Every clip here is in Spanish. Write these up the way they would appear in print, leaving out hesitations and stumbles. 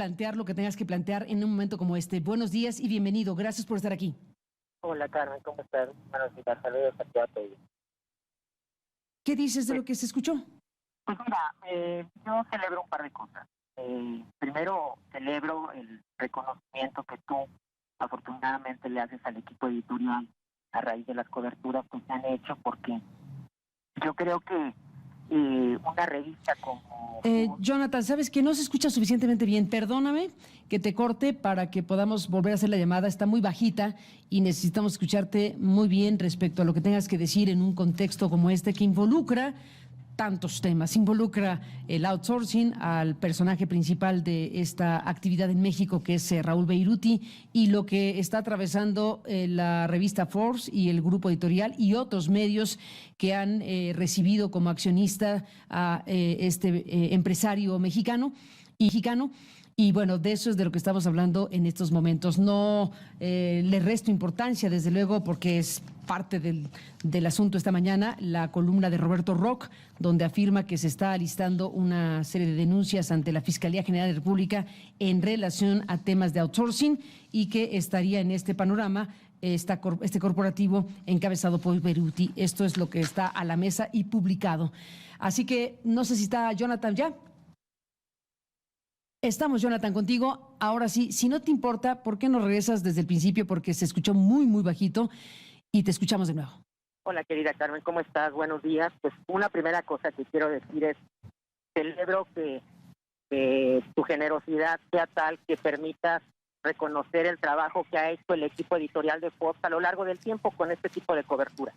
plantear lo que tengas que plantear en un momento como este. Buenos días y bienvenido. Gracias por estar aquí. Hola Carmen, ¿cómo estás? Buenos días, saludos a todos. ¿Qué dices de Pues, lo que se escuchó? pues mira, yo celebro un par de cosas. Primero, celebro el reconocimiento que tú afortunadamente le haces al equipo editorial a raíz de las coberturas que se han hecho, porque yo creo que una revista como... Jonathan, ¿sabes que no se escucha suficientemente bien? Perdóname que te corte para que podamos volver a hacer la llamada. Está muy bajita y necesitamos escucharte muy bien respecto a lo que tengas que decir en un contexto como este que involucra tantos temas. Involucra el outsourcing al personaje principal de esta actividad en México, que es Raúl Beiruti, y lo que está atravesando la revista Forbes y el grupo editorial y otros medios que han recibido como accionista a este empresario mexicano. Y bueno, de eso es de lo que estamos hablando en estos momentos. No le resto importancia, desde luego, porque es parte del asunto esta mañana, la columna de Roberto Roch, donde afirma que se está alistando una serie de denuncias ante la Fiscalía General de la República en relación a temas de outsourcing y que estaría en este panorama este corporativo encabezado por Beiruti. Esto es lo que está a la mesa y publicado. Así que no sé si está Jonathan ya. Estamos, Jonathan, contigo. Ahora sí, si no te importa, ¿por qué no regresas desde el principio? Porque se escuchó muy, muy bajito y te escuchamos de nuevo. Hola querida Carmen, ¿cómo estás? Buenos días. Pues una primera cosa que quiero decir es, celebro que tu generosidad sea tal que permitas reconocer el trabajo que ha hecho el equipo editorial de Fox a lo largo del tiempo con este tipo de cobertura.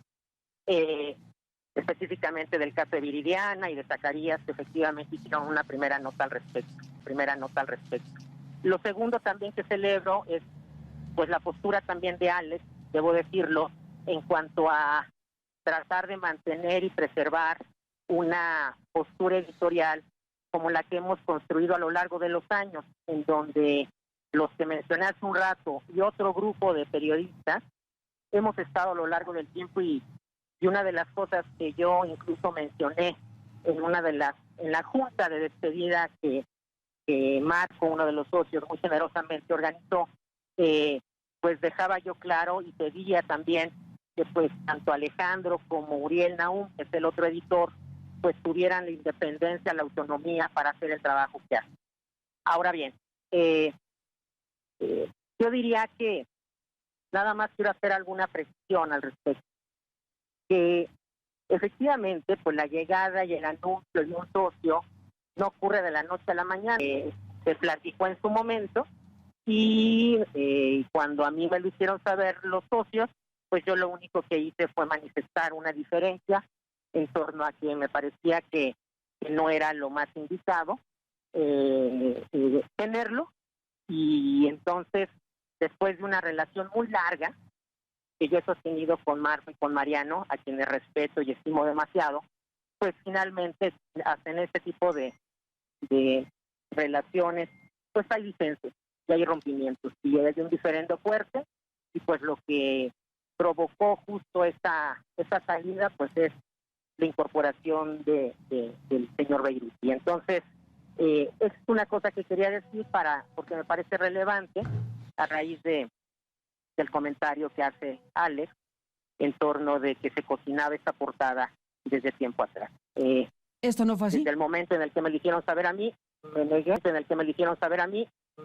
Específicamente del caso de Viridiana y de Zacarías, que efectivamente hicieron una primera nota al respecto. Lo segundo también que celebro es pues la postura también de Alex, debo decirlo, en cuanto a tratar de mantener y preservar una postura editorial como la que hemos construido a lo largo de los años, en donde los que mencioné hace un rato y otro grupo de periodistas hemos estado a lo largo del tiempo y una de las cosas que yo incluso mencioné en la junta de despedida que Marco, uno de los socios, muy generosamente organizó, pues dejaba yo claro y pedía también que pues tanto Alejandro como Uriel Nahum, que es el otro editor, pues tuvieran la independencia, la autonomía para hacer el trabajo que hacen. Ahora bien, yo diría que nada más quiero hacer alguna precisión al respecto, que efectivamente pues la llegada y el anuncio de un socio no ocurre de la noche a la mañana, se platicó en su momento y cuando a mí me lo hicieron saber los socios, pues yo lo único que hice fue manifestar una diferencia en torno a que me parecía que no era lo más indicado tenerlo, y entonces después de una relación muy larga que yo he sostenido con Marco y con Mariano, a quienes respeto y estimo demasiado, pues finalmente hacen este tipo de relaciones, pues hay disensos y hay rompimientos, y es de un diferendo fuerte, y pues lo que provocó justo esa salida, pues es la incorporación del señor Beiruti. Entonces, es una cosa que quería decir porque me parece relevante a raíz del comentario que hace Alex en torno de que se cocinaba esta portada desde tiempo atrás. ¿Esto no fue así? Desde el momento en el que me lo hicieron saber a mí,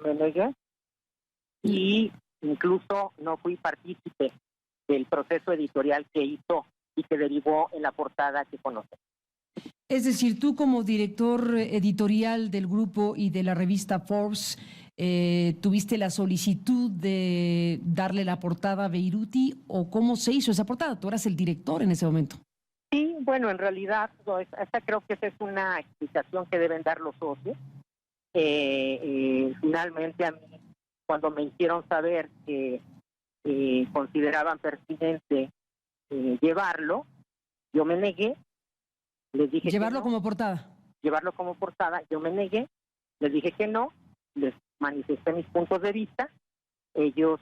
me negué, y incluso no fui partícipe del proceso editorial que hizo y que derivó en la portada que conoce. Es decir, tú como director editorial del grupo y de la revista Forbes, ¿tuviste la solicitud de darle la portada a Beiruti o cómo se hizo esa portada? Tú eras el director en ese momento. Sí, bueno, en realidad, esta creo que esa es una explicación que deben dar los socios. Finalmente, a mí, cuando me hicieron saber que consideraban pertinente llevarlo, yo me negué, les dije llevarlo que no, como portada. Llevarlo como portada, yo me negué, les dije que no, les manifesté mis puntos de vista, ellos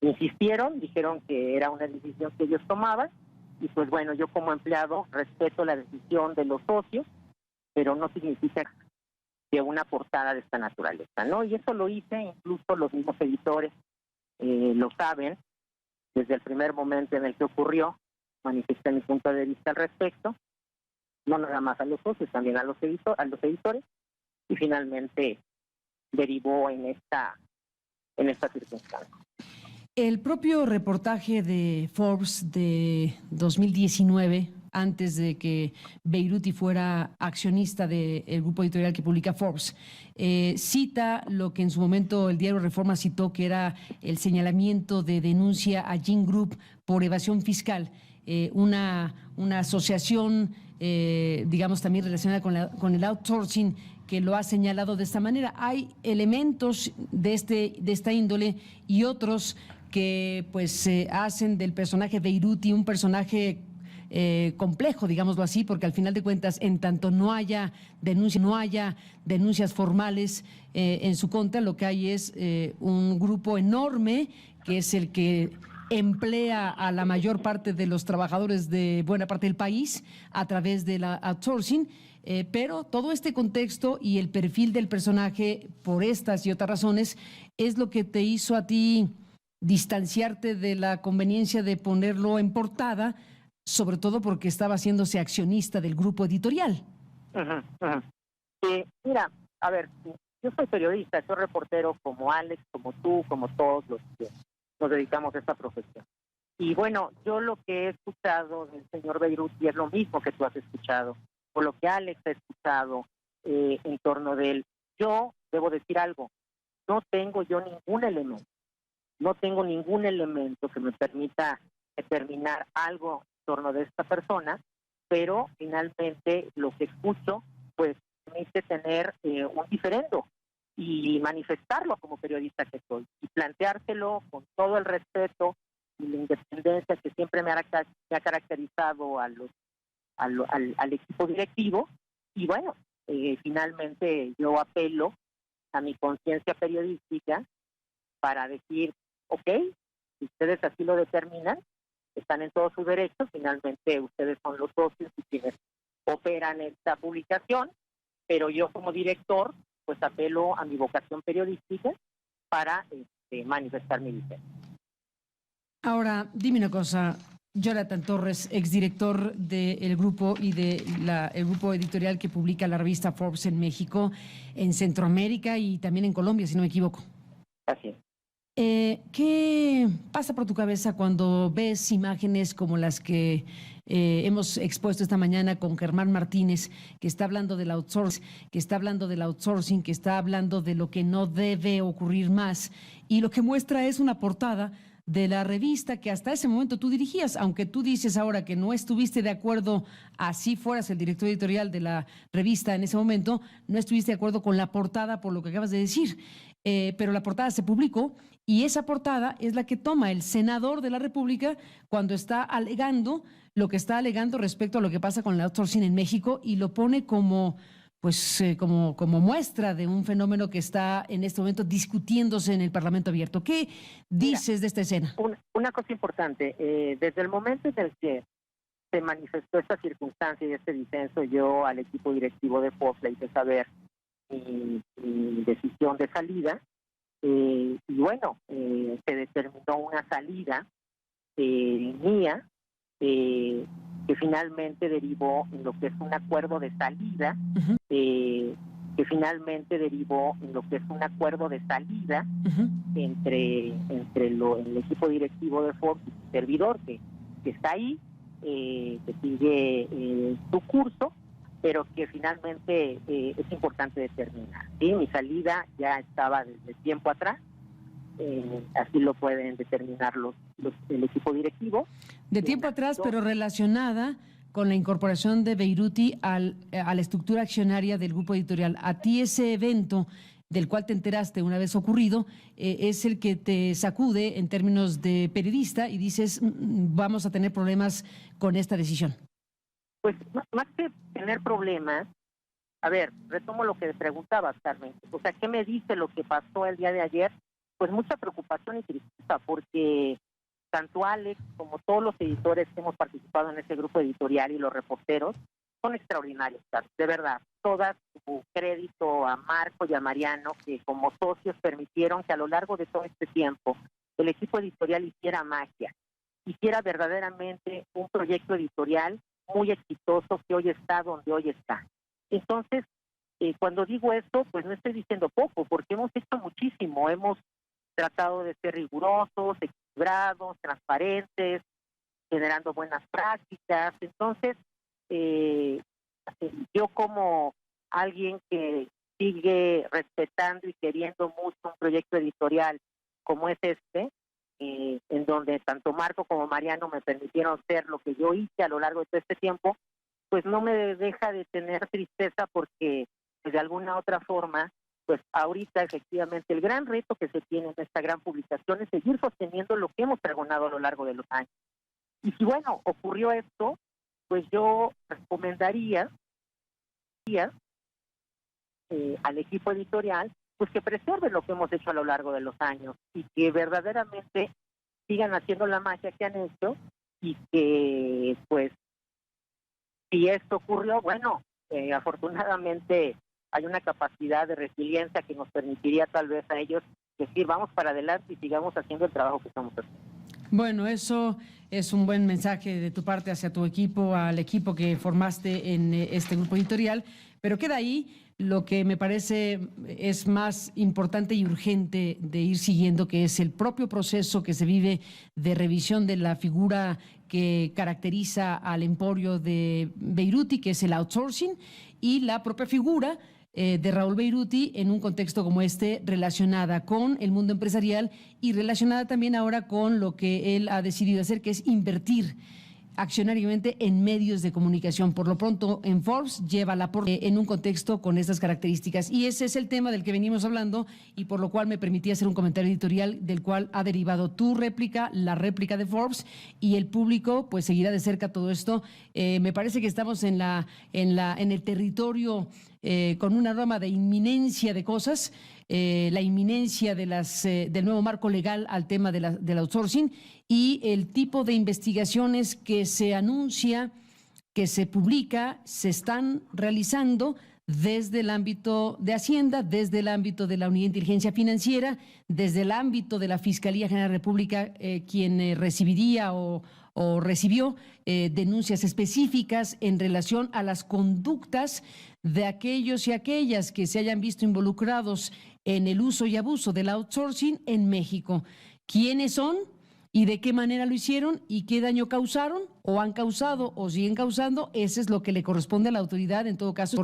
insistieron, dijeron que era una decisión que ellos tomaban, y pues bueno, yo como empleado respeto la decisión de los socios, pero no significa de una portada de esta naturaleza, ¿no? Y eso lo hice, incluso los mismos editores lo saben, desde el primer momento en el que ocurrió, manifesté mi punto de vista al respecto, no nada más a los socios, también a los editores, y finalmente derivó en esta circunstancia. El propio reportaje de Forbes de 2019, antes de que Beiruti fuera accionista del grupo editorial que publica Forbes, cita lo que en su momento el diario Reforma citó, que era el señalamiento de denuncia a Gin Group por evasión fiscal, una asociación, digamos, también relacionada con el outsourcing, que lo ha señalado de esta manera. Hay elementos de esta índole y otros que pues hacen del personaje Beiruti un personaje complejo, digámoslo así, porque al final de cuentas, en tanto no haya denuncias formales en su contra, lo que hay es un grupo enorme que es el que emplea a la mayor parte de los trabajadores de buena parte del país a través de la outsourcing, pero todo este contexto y el perfil del personaje, por estas y otras razones, es lo que te hizo a ti distanciarte de la conveniencia de ponerlo en portada, sobre todo porque estaba haciéndose accionista del grupo editorial. Mira, a ver, yo soy periodista, soy reportero como Alex, como tú, como todos los que nos dedicamos a esta profesión. Y bueno, yo lo que he escuchado del señor Beiruti es lo mismo que tú has escuchado, o lo que Alex ha escuchado en torno de él. Yo debo decir algo, no tengo ningún elemento que me permita determinar algo en torno de esta persona, pero finalmente lo que escucho pues permite tener un diferendo y manifestarlo como periodista que soy y planteárselo con todo el respeto y la independencia que siempre me ha caracterizado al equipo directivo. Y bueno, finalmente yo apelo a mi conciencia periodística para decir, ok, si ustedes así lo determinan, están en todos sus derechos, finalmente ustedes son los socios y quienes operan esta publicación, pero yo como director pues apelo a mi vocación periodística para manifestar mi disidencia. Ahora, dime una cosa, Jonathan Torres, exdirector del grupo y el grupo editorial que publica la revista Forbes en México, en Centroamérica y también en Colombia, si no me equivoco. Así es. ¿Qué pasa por tu cabeza cuando ves imágenes como las que hemos expuesto esta mañana con Germán Martínez, que está hablando del outsourcing, que está hablando de lo que no debe ocurrir más, y lo que muestra es una portada de la revista que hasta ese momento tú dirigías, aunque tú dices ahora que no estuviste de acuerdo, así fueras el director editorial de la revista en ese momento, no estuviste de acuerdo con la portada por lo que acabas de decir, pero la portada se publicó y esa portada es la que toma el senador de la República cuando está alegando lo que está alegando respecto a lo que pasa con el outsourcing en México y lo pone como como muestra de un fenómeno que está en este momento discutiéndose en el Parlamento abierto. ¿Qué dices de esta escena? Una cosa importante, desde el momento en el que se manifestó esta circunstancia y este disenso, yo al equipo directivo de Fox le hice saber mi decisión de salida, y bueno, se determinó una salida mía, que finalmente derivó en lo que es un acuerdo de salida, entre el equipo directivo de Fox y su servidor, que está ahí, que sigue su curso, pero que finalmente es importante determinar. ¿Sí? Mi salida ya estaba desde tiempo atrás, así lo pueden determinar el equipo directivo. De tiempo atrás, pero relacionada con la incorporación de Beiruti a la estructura accionaria del grupo editorial. A ti ese evento del cual te enteraste una vez ocurrido, es el que te sacude en términos de periodista y dices, vamos a tener problemas con esta decisión. Pues más que tener problemas, a ver, retomo lo que preguntabas, Carmen. O sea, ¿qué me dice lo que pasó el día de ayer? Pues mucha preocupación y tristeza, porque tanto Alex como todos los editores que hemos participado en ese grupo editorial y los reporteros son extraordinarios, de verdad. todo su crédito a Marco y a Mariano, que como socios permitieron que a lo largo de todo este tiempo el equipo editorial hiciera magia, hiciera verdaderamente un proyecto editorial muy exitoso que hoy está donde hoy está. Entonces, cuando digo esto, pues no estoy diciendo poco, porque hemos hecho muchísimo, hemos tratado de ser rigurosos, equilibrados, transparentes, generando buenas prácticas. Entonces, yo como alguien que sigue respetando y queriendo mucho un proyecto editorial como es este, en donde tanto Marco como Mariano me permitieron ser lo que yo hice a lo largo de todo este tiempo, pues no me deja de tener tristeza porque pues, de alguna otra forma, pues ahorita efectivamente el gran reto que se tiene en esta gran publicación es seguir sosteniendo lo que hemos pregonado a lo largo de los años. Y si bueno, ocurrió esto, pues yo recomendaría al equipo editorial pues que preserve lo que hemos hecho a lo largo de los años y que verdaderamente sigan haciendo la magia que han hecho y que pues si esto ocurrió, bueno, afortunadamente hay una capacidad de resiliencia que nos permitiría tal vez a ellos decir vamos para adelante y sigamos haciendo el trabajo que estamos haciendo. Bueno, eso es un buen mensaje de tu parte hacia tu equipo, al equipo que formaste en este grupo editorial, pero queda ahí lo que me parece es más importante y urgente de ir siguiendo, que es el propio proceso que se vive de revisión de la figura que caracteriza al emporio de Beiruti, que es el outsourcing, y la propia figura de Raúl Beiruti en un contexto como este, relacionada con el mundo empresarial y relacionada también ahora con lo que él ha decidido hacer, que es invertir accionariamente en medios de comunicación. Por lo pronto, en Forbes lleva la en un contexto con estas características. Y ese es el tema del que venimos hablando y por lo cual me permití hacer un comentario editorial del cual ha derivado tu réplica, la réplica de Forbes, y el público pues seguirá de cerca todo esto. Me parece que estamos en el territorio con una rama de inminencia de cosas, la inminencia de del nuevo marco legal al tema del outsourcing y el tipo de investigaciones que se anuncia, que se publica, se están realizando desde el ámbito de Hacienda, desde el ámbito de la Unidad de Inteligencia Financiera, desde el ámbito de la Fiscalía General de la República, quien recibiría o recibió denuncias específicas en relación a las conductas de aquellos y aquellas que se hayan visto involucrados en el uso y abuso del outsourcing en México. ¿Quiénes son? ¿Y de qué manera lo hicieron? ¿Y qué daño causaron? ¿O han causado? ¿O siguen causando? Eso es lo que le corresponde a la autoridad, en todo caso,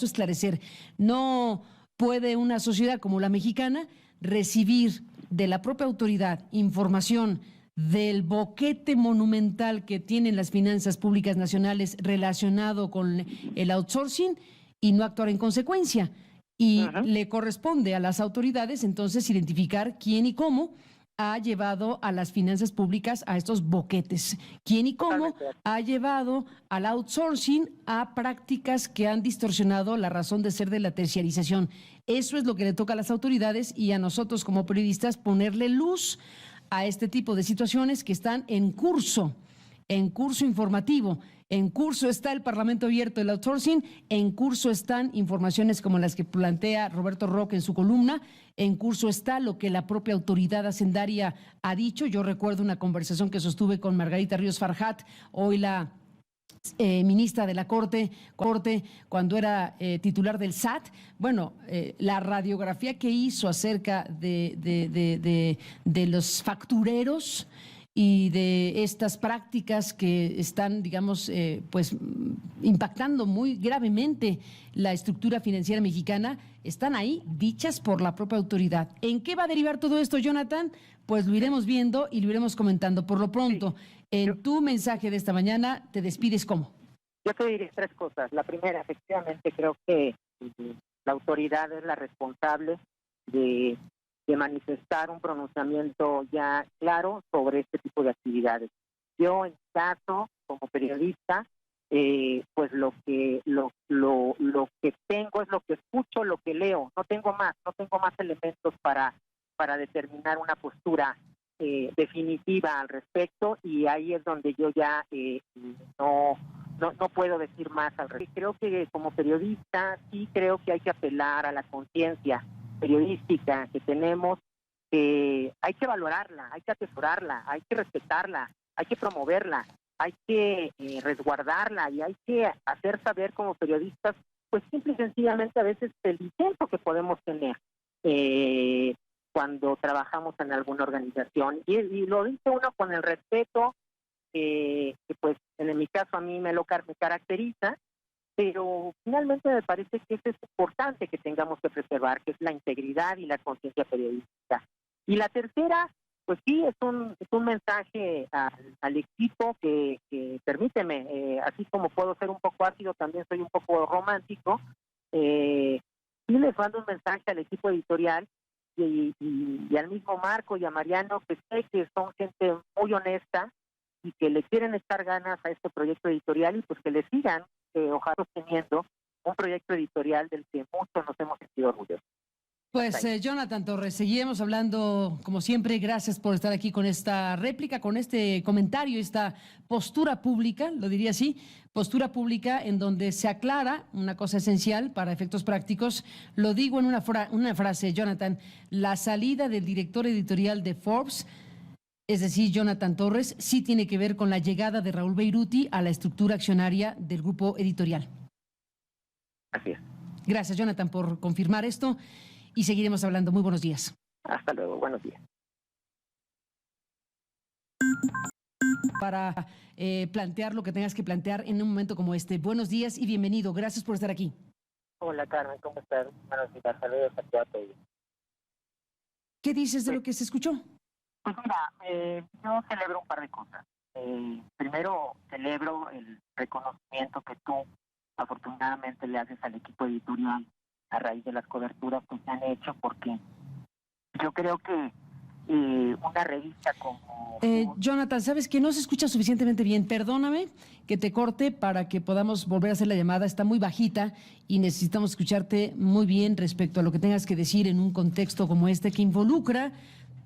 esclarecer. No puede una sociedad como la mexicana recibir de la propia autoridad información del boquete monumental que tienen las finanzas públicas nacionales relacionado con el outsourcing y no actuar en consecuencia. Y le corresponde a las autoridades entonces identificar quién y cómo ha llevado a las finanzas públicas a estos boquetes, quién y cómo ha llevado al outsourcing a prácticas que han distorsionado la razón de ser de la terciarización. Eso es lo que le toca a las autoridades y a nosotros como periodistas ponerle luz a este tipo de situaciones que están en curso informativo. En curso está el Parlamento abierto del outsourcing, en curso están informaciones como las que plantea Roberto Roque en su columna, en curso está lo que la propia autoridad hacendaria ha dicho. Yo recuerdo una conversación que sostuve con Margarita Ríos Farjat, hoy la ministra de la Corte, cuando era titular del SAT. Bueno, la radiografía que hizo acerca de los factureros y de estas prácticas que están, digamos, pues impactando muy gravemente la estructura financiera mexicana, están ahí dichas por la propia autoridad. ¿En qué va a derivar todo esto, Jonathan? Pues lo iremos viendo y lo iremos comentando. Por lo pronto, en tu mensaje de esta mañana, ¿te despides cómo? Yo te diré tres cosas. La primera, efectivamente, creo que la autoridad es la responsable de manifestar un pronunciamiento ya claro sobre este tipo de actividades. Yo, en caso, como periodista, pues lo que tengo es lo que escucho, lo que leo. No tengo más elementos para determinar una postura definitiva al respecto, y ahí es donde yo ya no puedo decir más al respecto. Creo que como periodista sí creo que hay que apelar a la conciencia periodística que tenemos, que hay que valorarla, hay que atesorarla, hay que respetarla, hay que promoverla, hay que resguardarla y hay que hacer saber como periodistas, pues simple y sencillamente a veces el intento que podemos tener cuando trabajamos en alguna organización. Y lo dice uno con el respeto que pues en mi caso a mí me caracteriza, pero finalmente me parece que eso es importante que tengamos que preservar, que es la integridad y la conciencia periodística. Y la tercera, pues sí, es un mensaje al equipo que permíteme, así como puedo ser un poco ácido, también soy un poco romántico, sí les mando un mensaje al equipo editorial y al mismo Marco y a Mariano, que sé que son gente muy honesta y que le quieren echar ganas a este proyecto editorial y pues que le sigan, ojalá teniendo un proyecto editorial del que muchos nos hemos sentido orgullosos. Pues Jonathan Torres, seguiremos hablando como siempre. Gracias por estar aquí con esta réplica, con este comentario, esta postura pública, lo diría así, postura pública en donde se aclara una cosa esencial para efectos prácticos. Lo digo en una frase, Jonathan, la salida del director editorial de Forbes, es decir, Jonathan Torres, sí tiene que ver con la llegada de Raúl Beiruti a la estructura accionaria del grupo editorial. Así es. Gracias, Jonathan, por confirmar esto y seguiremos hablando. Muy buenos días. Hasta luego, buenos días. Para plantear lo que tengas que plantear en un momento como este. Buenos días y bienvenido. Gracias por estar aquí. Hola, Carmen, ¿cómo estás? Buenos días, saludos a todos. ¿Qué dices de lo que se escuchó? Pues mira, yo celebro un par de cosas. Primero, celebro el reconocimiento que tú afortunadamente le haces al equipo editorial a raíz de las coberturas que se han hecho, porque yo creo que una revista como... Jonathan, ¿sabes que no se escucha suficientemente bien? Perdóname que te corte para que podamos volver a hacer la llamada. Está muy bajita y necesitamos escucharte muy bien respecto a lo que tengas que decir en un contexto como este que involucra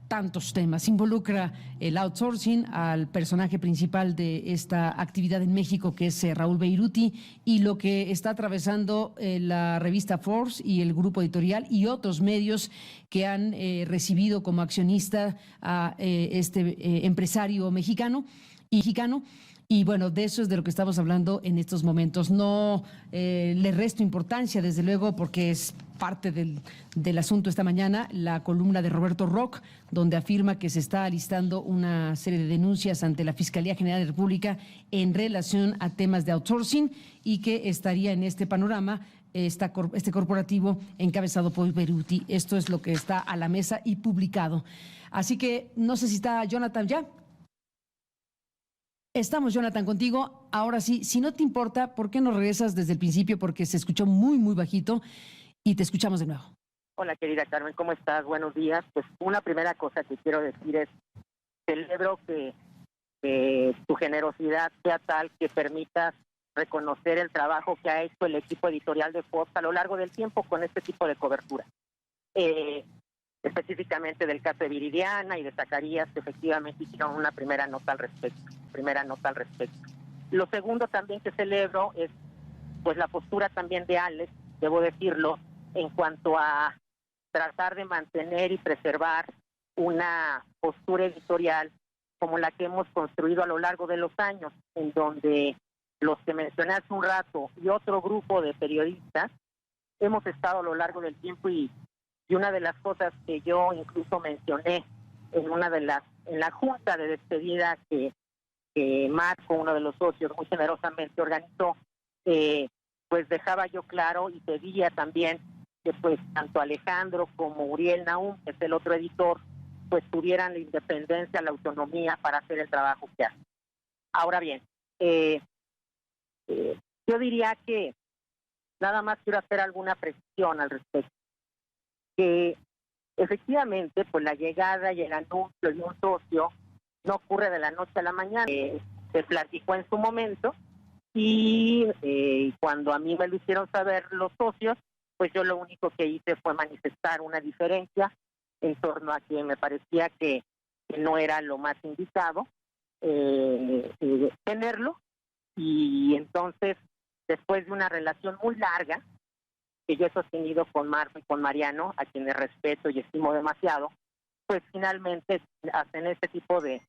tantos temas. Involucra el outsourcing al personaje principal de esta actividad en México, que es Raúl Beiruti, y lo que está atravesando la revista Forbes y el grupo editorial y otros medios que han recibido como accionista a este empresario mexicano. Y bueno, de eso es de lo que estamos hablando en estos momentos. No le resto importancia, desde luego, porque es parte del asunto esta mañana, la columna de Roberto Roch, donde afirma que se está alistando una serie de denuncias ante la Fiscalía General de la República en relación a temas de outsourcing y que estaría en este panorama este corporativo encabezado por Beiruti. Esto es lo que está a la mesa y publicado. Así que no sé si está Jonathan ya. Estamos, Jonathan, contigo. Ahora sí, si no te importa, ¿por qué no regresas desde el principio? Porque se escuchó muy, muy bajito y te escuchamos de nuevo. Hola, querida Carmen, ¿cómo estás? Buenos días. Pues una primera cosa que quiero decir es, celebro que tu generosidad sea tal que permitas reconocer el trabajo que ha hecho el equipo editorial de Forbes a lo largo del tiempo con este tipo de cobertura. Específicamente del caso de Viridiana y de Zacarías, que efectivamente hicieron una primera nota al respecto. Lo segundo también que celebro es pues la postura también de Alex, debo decirlo, en cuanto a tratar de mantener y preservar una postura editorial como la que hemos construido a lo largo de los años, en donde los que mencioné hace un rato y otro grupo de periodistas hemos estado a lo largo del tiempo y una de las cosas que yo incluso mencioné en la junta de despedida que Marco, uno de los socios, muy generosamente organizó, pues dejaba yo claro y pedía también que pues tanto Alejandro como Uriel Nahum, que es el otro editor, pues tuvieran la independencia, la autonomía para hacer el trabajo que hacen. Ahora bien, yo diría que nada más quiero hacer alguna precisión al respecto, que efectivamente pues la llegada y el anuncio de un socio no ocurre de la noche a la mañana, se platicó en su momento y cuando a mí me lo hicieron saber los socios, pues yo lo único que hice fue manifestar una diferencia en torno a que me parecía que no era lo más indicado tenerlo, Y entonces, después de una relación muy larga que yo he sostenido con Marco y con Mariano, a quienes respeto y estimo demasiado, pues finalmente hacen este tipo de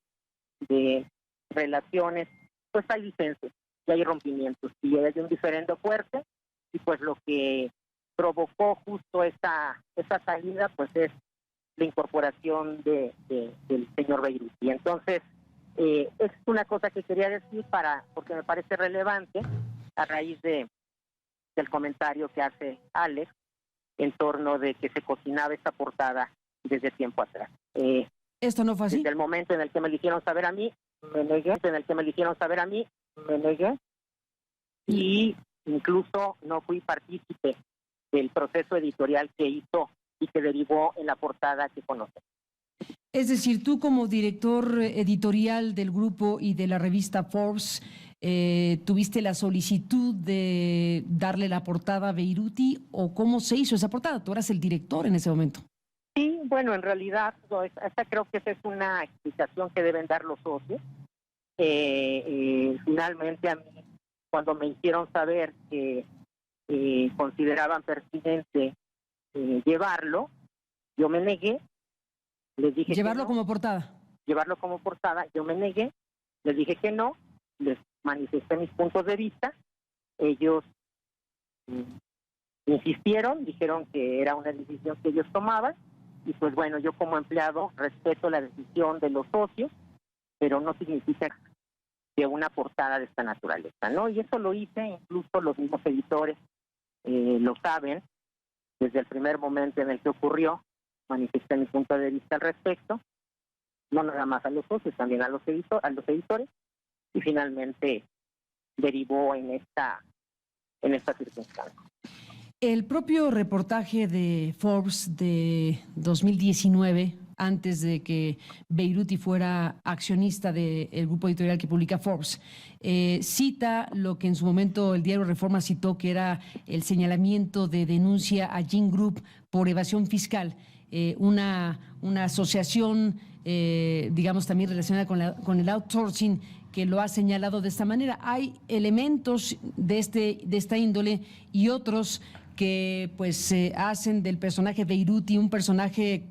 relaciones, pues hay disensos y hay rompimientos y hay un diferendo fuerte, y pues lo que provocó justo esa salida pues es la incorporación del señor Beiruti. Entonces, es una cosa que quería decir porque me parece relevante a raíz del comentario que hace Alex en torno de que se cocinaba esta portada desde tiempo atrás. ¿Esto no fue así? Desde el momento en el que me eligieron saber a mí, me negué. Me negué. Y incluso no fui partícipe del proceso editorial que hizo y que derivó en la portada que conocen. Es decir, tú como director editorial del grupo y de la revista Forbes, ¿tuviste la solicitud de darle la portada a Beiruti o cómo se hizo esa portada? Tú eras el director en ese momento. Sí, bueno, en realidad, creo que esa es una explicación que deben dar los socios. Finalmente, a mí, cuando me hicieron saber que consideraban pertinente llevarlo, yo me negué. Les dije llevarlo que no, como portada. Llevarlo como portada, yo me negué, les dije que no, les manifesté mis puntos de vista, ellos insistieron, dijeron que era una decisión que ellos tomaban, y pues bueno, yo como empleado respeto la decisión de los socios, pero no significa que una portada de esta naturaleza, ¿no? Y eso lo hice, incluso los mismos editores lo saben, desde el primer momento en el que ocurrió, manifesté mi punto de vista al respecto, no nada más a los socios, también a los editores, y finalmente derivó en esta circunstancia. El propio reportaje de Forbes de 2019, antes de que Beiruti fuera accionista del grupo editorial que publica Forbes, cita lo que en su momento el diario Reforma citó, que era el señalamiento de denuncia a Gin Group por evasión fiscal, una asociación, digamos, también relacionada con el outsourcing, que lo ha señalado de esta manera. Hay elementos de esta índole y otros que pues hacen del personaje Beiruti un personaje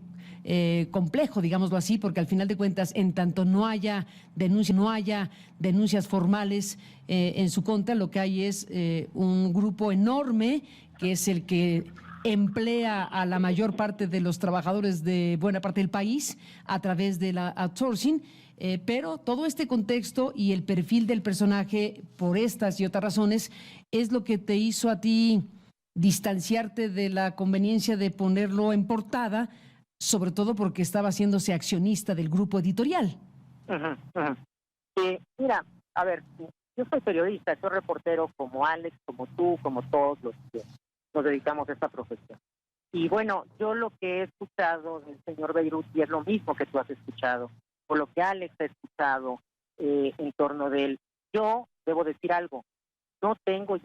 complejo, digámoslo así, porque al final de cuentas, en tanto no haya denuncias formales en su contra, lo que hay es un grupo enorme que es el que emplea a la mayor parte de los trabajadores de buena parte del país a través de la outsourcing, pero todo este contexto y el perfil del personaje, por estas y otras razones, es lo que te hizo a ti distanciarte de la conveniencia de ponerlo en portada, sobre todo porque estaba haciéndose accionista del grupo editorial. Mira, a ver, yo soy periodista, soy reportero como Alex, como tú, como todos los que nos dedicamos a esta profesión. Y bueno, yo lo que he escuchado del señor Beiruti es lo mismo que tú has escuchado, o lo que Alex ha escuchado en torno de él. Yo debo decir algo, no tengo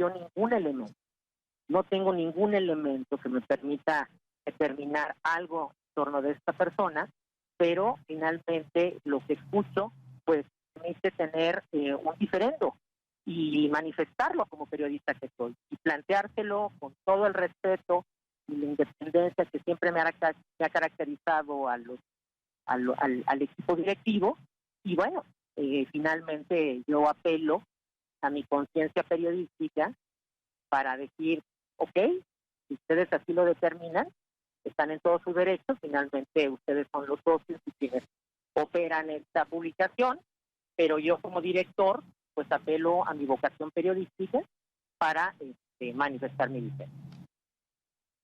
ningún elemento que me permita determinar algo en torno de esta persona, pero finalmente lo que escucho pues me hace tener un diferendo y manifestarlo como periodista que soy y planteárselo con todo el respeto y la independencia que siempre me ha caracterizado al equipo directivo. Y bueno, finalmente yo apelo a mi conciencia periodística para decir, ok, si ustedes así lo determinan, están en todo su derecho, finalmente ustedes son los socios y quienes operan esta publicación, pero yo como director pues apelo a mi vocación periodística para manifestar mi dissent.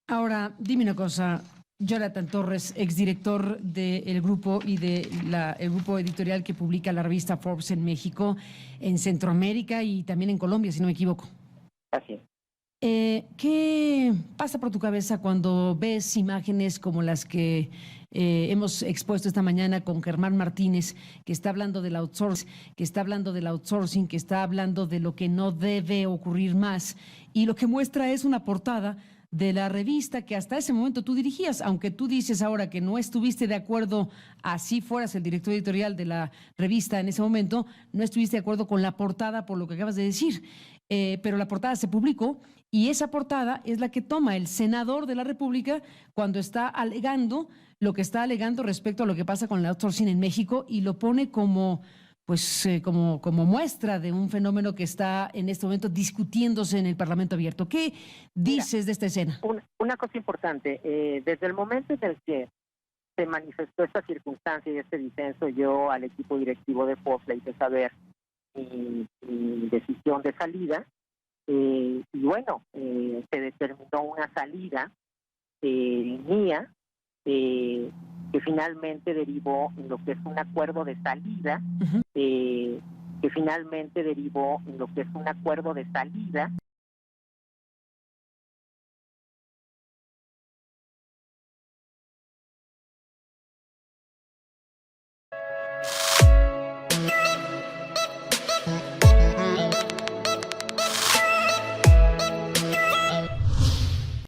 Ahora, dime una cosa, Jonathan Torres, exdirector del grupo y el grupo editorial que publica la revista Forbes en México, en Centroamérica y también en Colombia, si no me equivoco. Así es. ¿Qué pasa por tu cabeza cuando ves imágenes como las que hemos expuesto esta mañana con Germán Martínez, que está hablando del outsourcing, que está hablando de lo que no debe ocurrir más, y lo que muestra es una portada de la revista que hasta ese momento tú dirigías, aunque tú dices ahora que no estuviste de acuerdo, así fueras el director editorial de la revista en ese momento, no estuviste de acuerdo con la portada por lo que acabas de decir, pero la portada se publicó y esa portada es la que toma el senador de la República cuando está alegando lo que está alegando respecto a lo que pasa con el outsourcing en México y lo pone como como muestra de un fenómeno que está en este momento discutiéndose en el Parlamento abierto. ¿Qué dices de esta escena? Una cosa importante, desde el momento en el que se manifestó esta circunstancia y este disenso, yo al equipo directivo de Fox le hice saber mi decisión de salida, y bueno, se determinó una salida mía, que finalmente derivó en lo que es un acuerdo de salida, que finalmente derivó en lo que es un acuerdo de salida